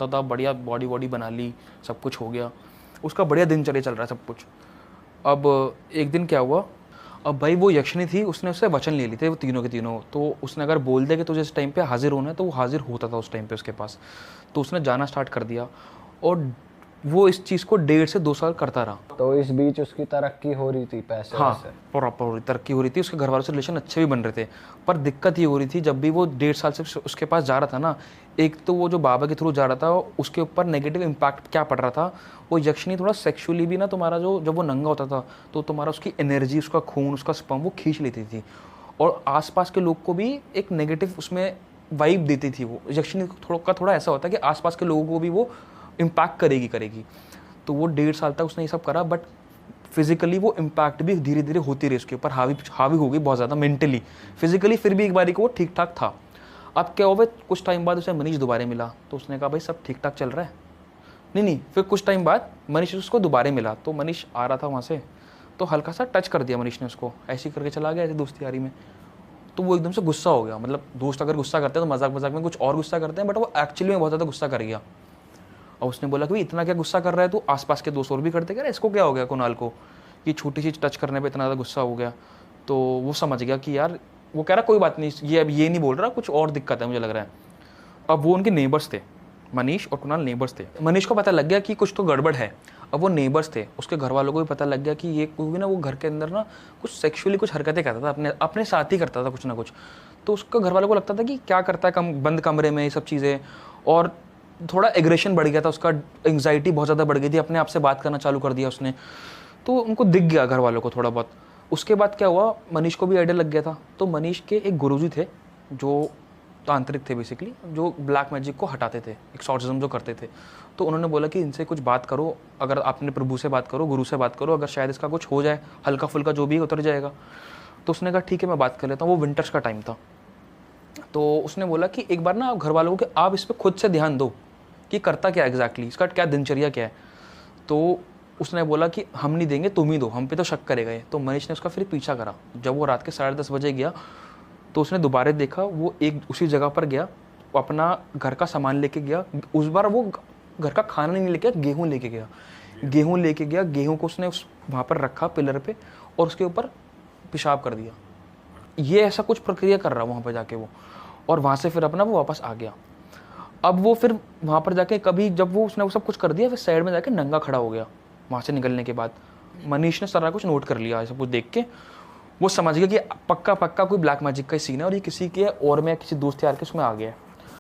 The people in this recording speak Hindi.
था, बढ़िया बॉडी वॉडी बना ली, सब कुछ हो गया, उसका बढ़िया दिनचर्या चल रहा है सब कुछ। अब एक दिन क्या हुआ, अब भाई वो यक्षिणी थी, उसने उससे वचन ले लिए थे वो तीनों के तीनों। तो उसने अगर बोल दिया कि तुझे इस टाइम पे हाजिर होना है, तो वो हाजिर होता था उस टाइम पे उसके पास। तो उसने जाना स्टार्ट कर दिया और वो इस चीज़ को 1.5 से 2 साल करता रहा। तो इस बीच उसकी तरक्की हो रही थी, पैसे हाँ, वैसे? प्रॉपर हो रही, तरक्की हो रही थी, उसके घर वालों से रिलेशन अच्छे भी बन रहे थे। पर दिक्कत ये हो रही थी, जब भी वो 1.5 साल से उसके पास जा रहा था ना, एक तो वो जो बाबा के थ्रू जा रहा था, उसके ऊपर नेगेटिव इम्पैक्ट क्या पड़ रहा था, वो यक्षिणी थोड़ा सेक्सुअली भी ना, तुम्हारा जो जब वो नंगा होता था तो तुम्हारा उसकी एनर्जी, उसका खून, उसका स्पर्म वो खींच लेती थी, और आसपास के लोग को भी एक नेगेटिव उसमें वाइब देती थी। वो यक्षिणी थोड़ा ऐसा होता है कि आसपास के लोगों को भी वो इम्पैक्ट करेगी। तो वो 1.5 साल तक उसने ये सब करा, बट फिजिकली वो इम्पैक्ट भी धीरे धीरे होती रही उसके ऊपर, हावी हावी हो गई बहुत ज़्यादा मेंटली, फिजिकली फिर भी एक बारी को वो ठीक ठाक था। अब क्या हुआ, कुछ टाइम बाद उसे मनीष दोबारा मिला, तो उसने कहा भाई सब ठीक ठाक चल रहा है। नहीं, फिर कुछ टाइम बाद मनीष उसको दोबारा मिला, तो मनीष आ रहा था वहाँ से, तो हल्का सा टच कर दिया मनीष ने उसको, ऐसे ही करके चला गया ऐसे दोस्ती यारी में। तो वो एकदम से गुस्सा हो गया, मतलब दोस्त अगर गुस्सा करते हैं तो मजाक मजाक में कुछ और गुस्सा करते हैं, बट वो एक्चुअली में बहुत ज़्यादा गुस्सा कर गया। और उसने बोला कि भाई इतना क्या गुस्सा कर रहा है तू, आसपास के दोस्त और भी करते, कह रहे इसको क्या हो गया कुणाल को कि छोटी सी टच करने पे इतना ज़्यादा गुस्सा हो गया। तो वो समझ गया कि यार, वो कह रहा कोई बात नहीं, ये अब ये नहीं बोल रहा, कुछ और दिक्कत है मुझे लग रहा है। अब वो उनके नेबर्स थे, मनीष और कुणाल नेबर्स थे। मनीष को पता लग गया कि कुछ तो गड़बड़ है। अब वो नेबर्स थे, उसके घर वालों को भी पता लग गया कि ये कोई ना, वो घर के अंदर ना कुछ सेक्सुअली कुछ हरकतें करता था, अपने अपने साथ ही करता था कुछ ना कुछ। तो उसका घर वालों को लगता था कि क्या करता है बंद कमरे में ये सब चीज़ें, और थोड़ा एग्रेशन बढ़ गया था उसका, एंग्जाइटी बहुत ज़्यादा बढ़ गई थी, अपने आप से बात करना चालू कर दिया उसने। तो उनको दिख गया घर वालों को थोड़ा बहुत। उसके बाद क्या हुआ, मनीष को भी आइडिया लग गया था। तो मनीष के एक गुरुजी थे जो तांत्रिक थे बेसिकली, जो ब्लैक मैजिक को हटाते थे, एक्सॉर्सिज्म जो करते थे। तो उन्होंने बोला कि इनसे कुछ बात करो, अगर आपने प्रभु से बात करो, गुरु से बात करो, अगर शायद इसका कुछ हो जाए, हल्का फुल्का जो भी उतर जाएगा। तो उसने कहा ठीक है मैं बात कर लेता हूँ। वो विंटर्स का टाइम था, तो उसने बोला कि एक बार ना आप घर वालों को, आप इस पर खुद से ध्यान दो कि करता क्या एग्जैक्टली, इसका क्या दिनचर्या क्या है। तो उसने बोला कि हम नहीं देंगे, तुम ही दो, हम पे तो शक करेगा ये। तो मनीष ने उसका फिर पीछा करा। जब वो रात के 10:30 बजे गया, तो उसने दोबारा देखा, वो एक उसी जगह पर गया, वो अपना घर का सामान लेके गया। उस बार वो घर का खाना नहीं लेके गया, गेहूँ लेके गया। गेहूँ को उसने उस वहाँ पर रखा पिलर पे, और उसके ऊपर पेशाब कर दिया। ये ऐसा कुछ प्रक्रिया कर रहा वहाँ पर जाके वो, और वहाँ से फिर अपना वो वापस आ गया। अब वो फिर वहाँ पर जाके कभी, जब वो उसने वो सब कुछ कर दिया, फिर साइड में जाके नंगा खड़ा हो गया वहाँ से निकलने के बाद। मनीष ने सारा कुछ नोट कर लिया, ऐसा कुछ देख के वो समझ गया कि पक्का पक्का कोई ब्लैक मैजिक का सीन है, और ये किसी के और में किसी दोस्त यार के उसमें आ गया है।